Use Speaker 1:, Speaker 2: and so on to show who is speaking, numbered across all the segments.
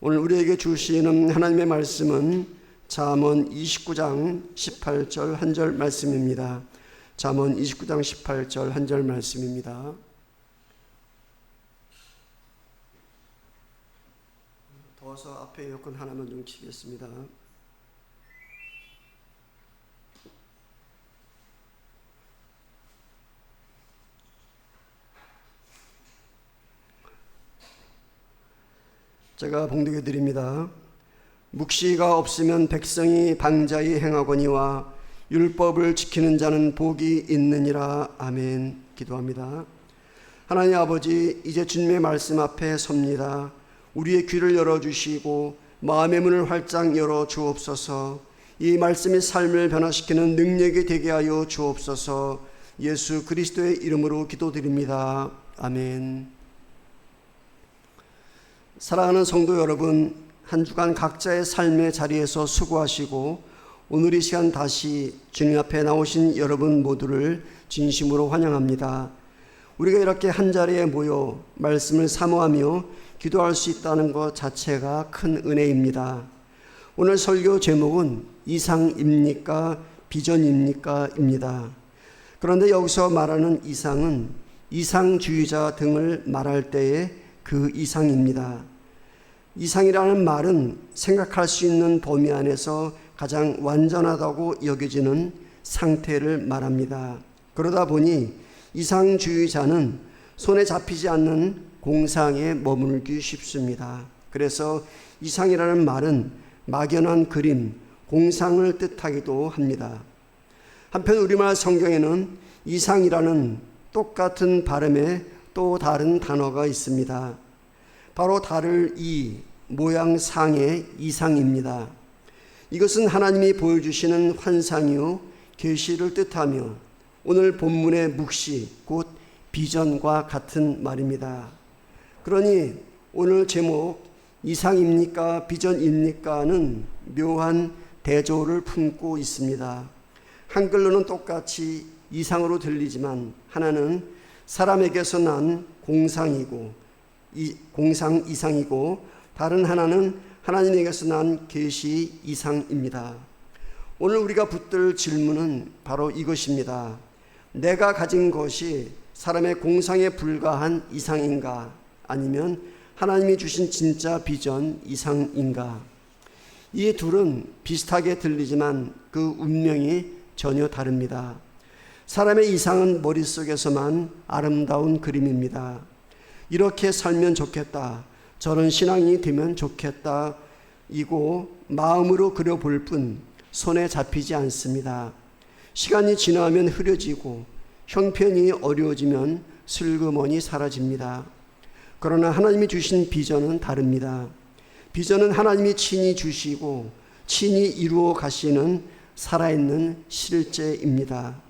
Speaker 1: 오늘 우리에게 주시는 하나님의 말씀은 잠언 29장 18절 한 절 말씀입니다. 잠언 29장 18절 한 절 말씀입니다. 더워서 앞에 에어컨 하나만 좀 켜겠습니다. 제가 봉독해 드립니다. 묵시가 없으면 백성이 방자히 행하거니와 율법을 지키는 자는 복이 있느니라. 아멘. 기도합니다. 하나님 아버지, 이제 주님의 말씀 앞에 섭니다. 우리의 귀를 열어주시고 마음의 문을 활짝 열어 주옵소서. 이 말씀이 삶을 변화시키는 능력이 되게 하여 주옵소서. 예수 그리스도의 이름으로 기도드립니다. 아멘. 사랑하는 성도 여러분, 한 주간 각자의 삶의 자리에서 수고하시고 오늘 이 시간 다시 주님 앞에 나오신 여러분 모두를 진심으로 환영합니다. 우리가 이렇게 한자리에 모여 말씀을 사모하며 기도할 수 있다는 것 자체가 큰 은혜입니다. 오늘 설교 제목은 이상입니까? 비전입니까? 입니다. 그런데 여기서 말하는 이상은 이상주의자 등을 말할 때의 그 이상입니다. 이상이라는 말은 생각할 수 있는 범위 안에서 가장 완전하다고 여겨지는 상태를 말합니다. 그러다 보니 이상주의자는 손에 잡히지 않는 공상에 머물기 쉽습니다. 그래서 이상이라는 말은 막연한 그림, 공상을 뜻하기도 합니다. 한편 우리말 성경에는 이상이라는 똑같은 발음의 또 다른 단어가 있습니다. 바로 달을 모양상의 이상입니다. 이것은 하나님이 보여주시는 환상이요 계시를 뜻하며 오늘 본문의 묵시 곧 비전과 같은 말입니다. 그러니 오늘 제목 이상입니까 비전입니까는 묘한 대조를 품고 있습니다. 한글로는 똑같이 이상으로 들리지만 하나는 사람에게서 난 공상 이상이고 다른 하나는 하나님에게서 난 계시 이상입니다. 오늘 우리가 붙들 질문은 바로 이것입니다. 내가 가진 것이 사람의 공상에 불과한 이상인가? 아니면 하나님이 주신 진짜 비전 이상인가? 이 둘은 비슷하게 들리지만 그 운명이 전혀 다릅니다. 사람의 이상은 머릿속에서만 아름다운 그림입니다. 이렇게 살면 좋겠다, 저런 신앙이 되면 좋겠다 이고 마음으로 그려볼 뿐 손에 잡히지 않습니다. 시간이 지나면 흐려지고 형편이 어려워지면 슬그머니 사라집니다. 그러나 하나님이 주신 비전은 다릅니다. 비전은 하나님이 친히 주시고 친히 이루어 가시는 살아있는 실제입니다.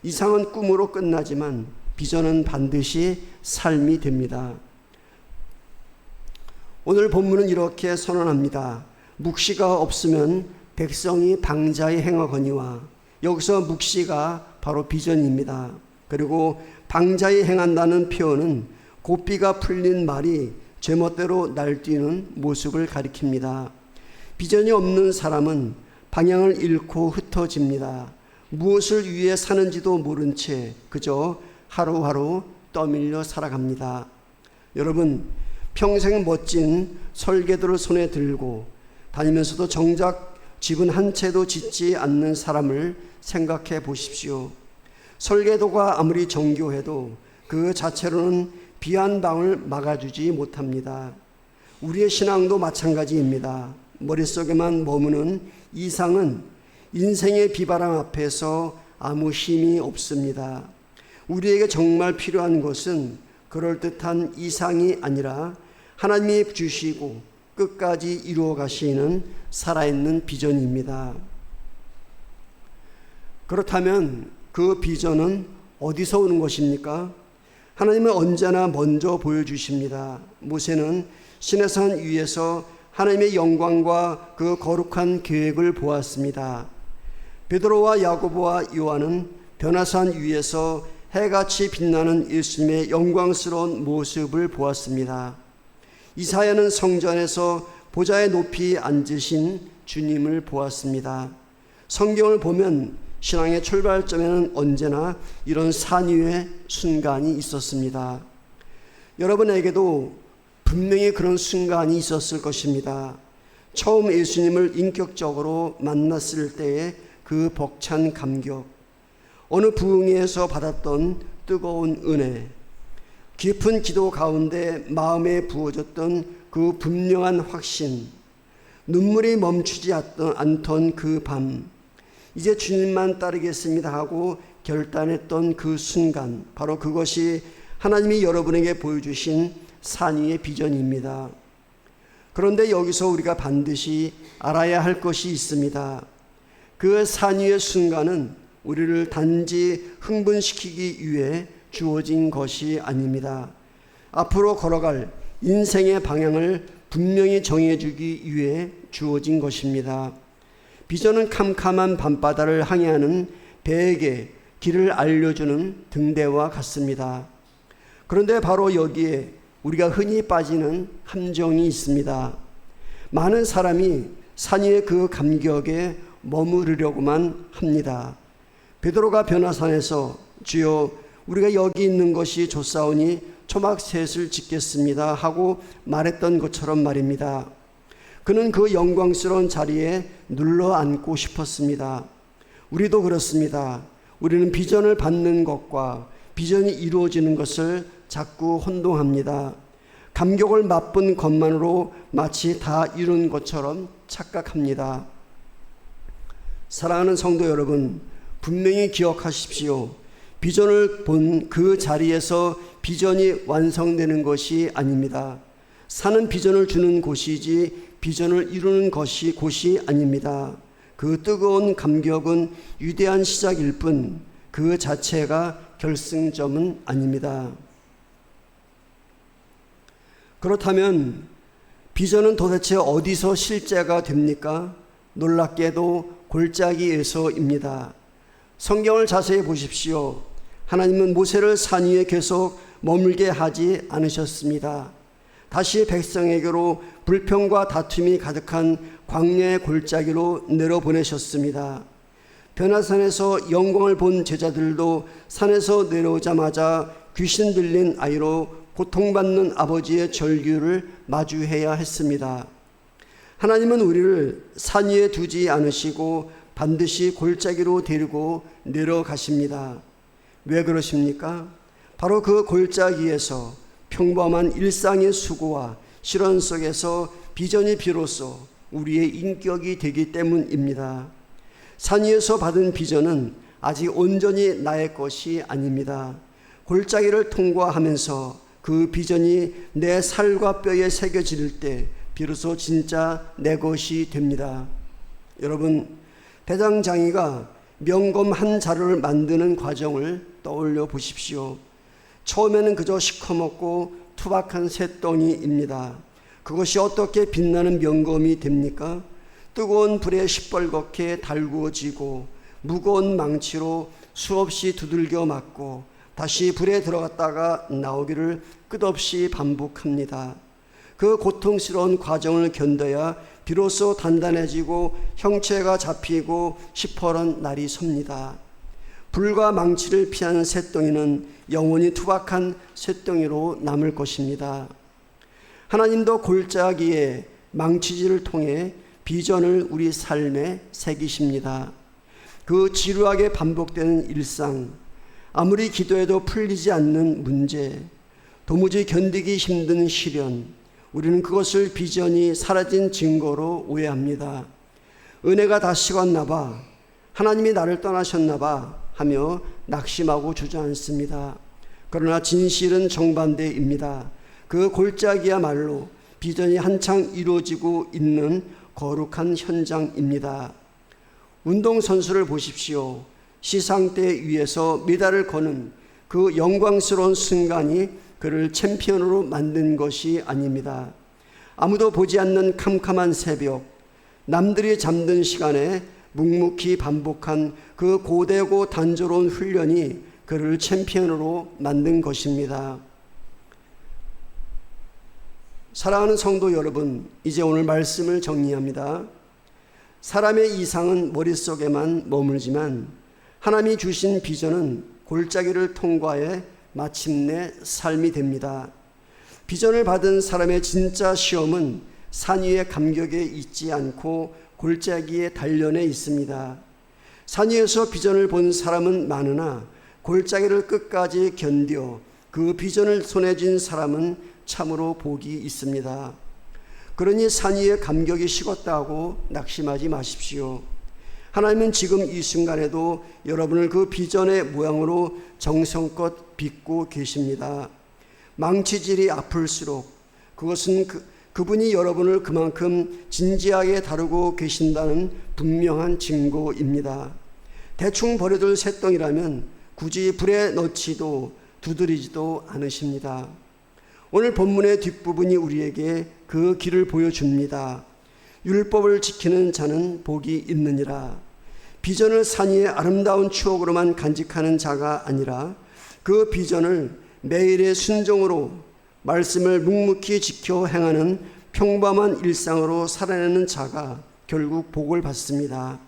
Speaker 1: 이상은 꿈으로 끝나지만 비전은 반드시 삶이 됩니다. 오늘 본문은 이렇게 선언합니다. 묵시가 없으면 백성이 방자히 행하거니와, 여기서 묵시가 바로 비전입니다. 그리고 방자히 행한다는 표현은 고삐가 풀린 말이 제멋대로 날뛰는 모습을 가리킵니다. 비전이 없는 사람은 방향을 잃고 흩어집니다. 무엇을 위해 사는지도 모른 채 그저 하루하루 떠밀려 살아갑니다. 여러분, 평생 멋진 설계도를 손에 들고 다니면서도 정작 집은 한 채도 짓지 않는 사람을 생각해 보십시오. 설계도가 아무리 정교해도 그 자체로는 비 한 방울 막아주지 못합니다. 우리의 신앙도 마찬가지입니다. 머릿속에만 머무는 이상은 인생의 비바람 앞에서 아무 힘이 없습니다. 우리에게 정말 필요한 것은 그럴듯한 이상이 아니라 하나님이 주시고 끝까지 이루어 가시는 살아있는 비전입니다. 그렇다면 그 비전은 어디서 오는 것입니까? 하나님은 언제나 먼저 보여주십니다. 모세는 시내산 위에서 하나님의 영광과 그 거룩한 계획을 보았습니다. 베드로와 야고보와 요한은 변화산 위에서 해같이 빛나는 예수님의 영광스러운 모습을 보았습니다. 이사야는 성전에서 보좌에 높이 앉으신 주님을 보았습니다. 성경을 보면 신앙의 출발점에는 언제나 이런 산 위의 순간이 있었습니다. 여러분에게도 분명히 그런 순간이 있었을 것입니다. 처음 예수님을 인격적으로 만났을 때의 그 벅찬 감격, 어느 부흥회에서 받았던 뜨거운 은혜, 깊은 기도 가운데 마음에 부어졌던 그 분명한 확신, 눈물이 멈추지 않던 그 밤, 이제 주님만 따르겠습니다 하고 결단했던 그 순간, 바로 그것이 하나님이 여러분에게 보여주신 산 위의 비전입니다. 그런데 여기서 우리가 반드시 알아야 할 것이 있습니다. 그 산 위의 순간은 우리를 단지 흥분시키기 위해 주어진 것이 아닙니다. 앞으로 걸어갈 인생의 방향을 분명히 정해주기 위해 주어진 것입니다. 비전은 캄캄한 밤바다를 항해하는 배에게 길을 알려주는 등대와 같습니다. 그런데 바로 여기에 우리가 흔히 빠지는 함정이 있습니다. 많은 사람이 산 위의 그 감격에 머무르려고만 합니다. 베드로가 변화산에서 주여 우리가 여기 있는 것이 좋사오니 초막셋을 짓겠습니다 하고 말했던 것처럼 말입니다. 그는 그 영광스러운 자리에 눌러 앉고 싶었습니다. 우리도 그렇습니다. 우리는 비전을 받는 것과 비전이 이루어지는 것을 자꾸 혼동합니다. 감격을 맛본 것만으로 마치 다 이룬 것처럼 착각합니다. 사랑하는 성도 여러분, 분명히 기억하십시오. 비전을 본 그 자리에서 비전이 완성되는 것이 아닙니다. 산은 비전을 주는 곳이지 비전을 이루는 곳이 아닙니다. 그 뜨거운 감격은 위대한 시작일 뿐 그 자체가 결승점은 아닙니다. 그렇다면 비전은 도대체 어디서 실제가 됩니까? 놀랍게도 골짜기에서입니다. 성경을 자세히 보십시오. 하나님은 모세를 산 위에 계속 머물게 하지 않으셨습니다. 다시 백성에게로 불평과 다툼이 가득한 광야의 골짜기로 내려보내셨습니다. 변화산에서 영광을 본 제자들도 산에서 내려오자마자 귀신 들린 아이로 고통받는 아버지의 절규를 마주해야 했습니다. 하나님은 우리를 산 위에 두지 않으시고 반드시 골짜기로 데리고 내려가십니다. 왜 그러십니까? 바로 그 골짜기에서 평범한 일상의 수고와 실현 속에서 비전이 비로소 우리의 인격이 되기 때문입니다. 산 위에서 받은 비전은 아직 온전히 나의 것이 아닙니다. 골짜기를 통과하면서 그 비전이 내 살과 뼈에 새겨질 때 비로소 진짜 내 것이 됩니다. 여러분, 대장장이가 명검 한 자루를 만드는 과정을 떠올려 보십시오. 처음에는 그저 시커멓고 투박한 쇳덩이입니다. 그것이 어떻게 빛나는 명검이 됩니까? 뜨거운 불에 시뻘겋게 달구어지고 무거운 망치로 수없이 두들겨 맞고 다시 불에 들어갔다가 나오기를 끝없이 반복합니다. 그 고통스러운 과정을 견뎌야 비로소 단단해지고 형체가 잡히고 시퍼런 날이 섭니다. 불과 망치를 피한 쇳덩이는 영원히 투박한 쇳덩이로 남을 것입니다. 하나님도 골짜기에 망치질을 통해 비전을 우리 삶에 새기십니다. 그 지루하게 반복되는 일상, 아무리 기도해도 풀리지 않는 문제, 도무지 견디기 힘든 시련, 우리는 그것을 비전이 사라진 증거로 오해합니다. 은혜가 다 식었나 봐, 하나님이 나를 떠나셨나 봐 하며 낙심하고 주저앉습니다. 그러나 진실은 정반대입니다. 그 골짜기야말로 비전이 한창 이루어지고 있는 거룩한 현장입니다. 운동선수를 보십시오. 시상대 위에서 메달을 거는 그 영광스러운 순간이 그를 챔피언으로 만든 것이 아닙니다. 아무도 보지 않는 캄캄한 새벽, 남들이 잠든 시간에 묵묵히 반복한 그 고되고 단조로운 훈련이 그를 챔피언으로 만든 것입니다. 사랑하는 성도 여러분, 이제 오늘 말씀을 정리합니다. 사람의 이상은 머릿속에만 머물지만 하나님이 주신 비전은 골짜기를 통과해 마침내 삶이 됩니다. 비전을 받은 사람의 진짜 시험은 산 위의 감격에 있지 않고 골짜기의 단련에 있습니다. 산 위에서 비전을 본 사람은 많으나 골짜기를 끝까지 견뎌 그 비전을 손에 쥔 사람은 참으로 복이 있습니다. 그러니 산 위의 감격이 식었다고 낙심하지 마십시오. 하나님은 지금 이 순간에도 여러분을 그 비전의 모양으로 정성껏 빚고 계십니다. 망치질이 아플수록 그것은 그분이 여러분을 그만큼 진지하게 다루고 계신다는 분명한 증거입니다. 대충 버려둘 새똥이라면 굳이 불에 넣지도 두드리지도 않으십니다. 오늘 본문의 뒷부분이 우리에게 그 길을 보여줍니다. 율법을 지키는 자는 복이 있느니라. 비전을 산 위의 아름다운 추억으로만 간직하는 자가 아니라 그 비전을 매일의 순종으로 말씀을 묵묵히 지켜 행하는 평범한 일상으로 살아내는 자가 결국 복을 받습니다.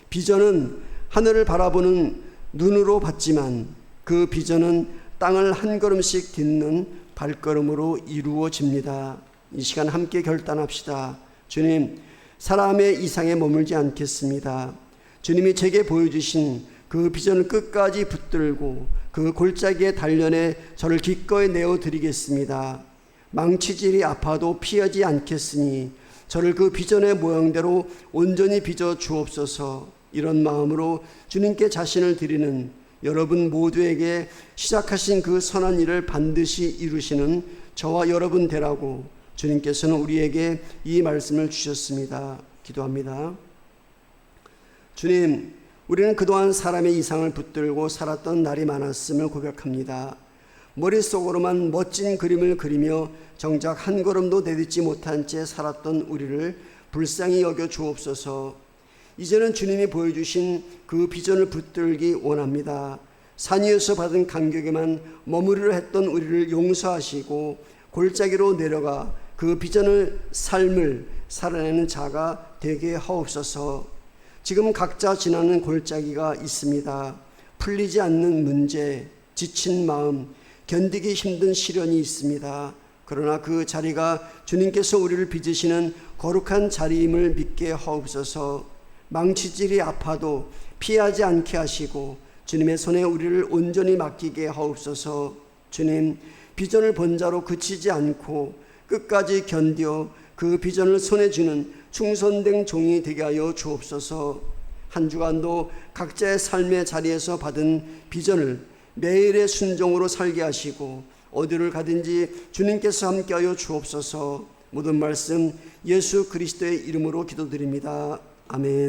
Speaker 1: 비전은 하늘을 바라보는 눈으로 받지만 그 비전은 땅을 한 걸음씩 딛는 발걸음으로 이루어집니다. 이 시간 함께 결단합시다. 주님, 사람의 이상에 머물지 않겠습니다. 주님이 제게 보여주신 그 비전을 끝까지 붙들고 그 골짜기의 단련에 저를 기꺼이 내어드리겠습니다. 망치질이 아파도 피하지 않겠으니 저를 그 비전의 모양대로 온전히 빚어 주옵소서. 이런 마음으로 주님께 자신을 드리는 여러분 모두에게 시작하신 그 선한 일을 반드시 이루시는 저와 여러분 되라고 주님께서는 우리에게 이 말씀을 주셨습니다. 기도합니다. 주님, 우리는 그동안 사람의 이상을 붙들고 살았던 날이 많았음을 고백합니다. 머릿속으로만 멋진 그림을 그리며 정작 한 걸음도 내딛지 못한 채 살았던 우리를 불쌍히 여겨 주옵소서. 이제는 주님이 보여주신 그 비전을 붙들기 원합니다. 산 위에서 받은 감격에만 머무르려 했던 우리를 용서하시고 골짜기로 내려가 그 비전을 삶을 살아내는 자가 되게 하옵소서. 지금 각자 지나는 골짜기가 있습니다. 풀리지 않는 문제, 지친 마음, 견디기 힘든 시련이 있습니다. 그러나 그 자리가 주님께서 우리를 빚으시는 거룩한 자리임을 믿게 하옵소서. 망치질이 아파도 피하지 않게 하시고 주님의 손에 우리를 온전히 맡기게 하옵소서. 주님, 비전을 본 자로 그치지 않고 끝까지 견뎌 그 비전을 손에 쥐는 충성된 종이 되게 하여 주옵소서. 한 주간도 각자의 삶의 자리에서 받은 비전을 매일의 순종으로 살게 하시고 어디를 가든지 주님께서 함께하여 주옵소서. 모든 말씀 예수 그리스도의 이름으로 기도드립니다. 아멘.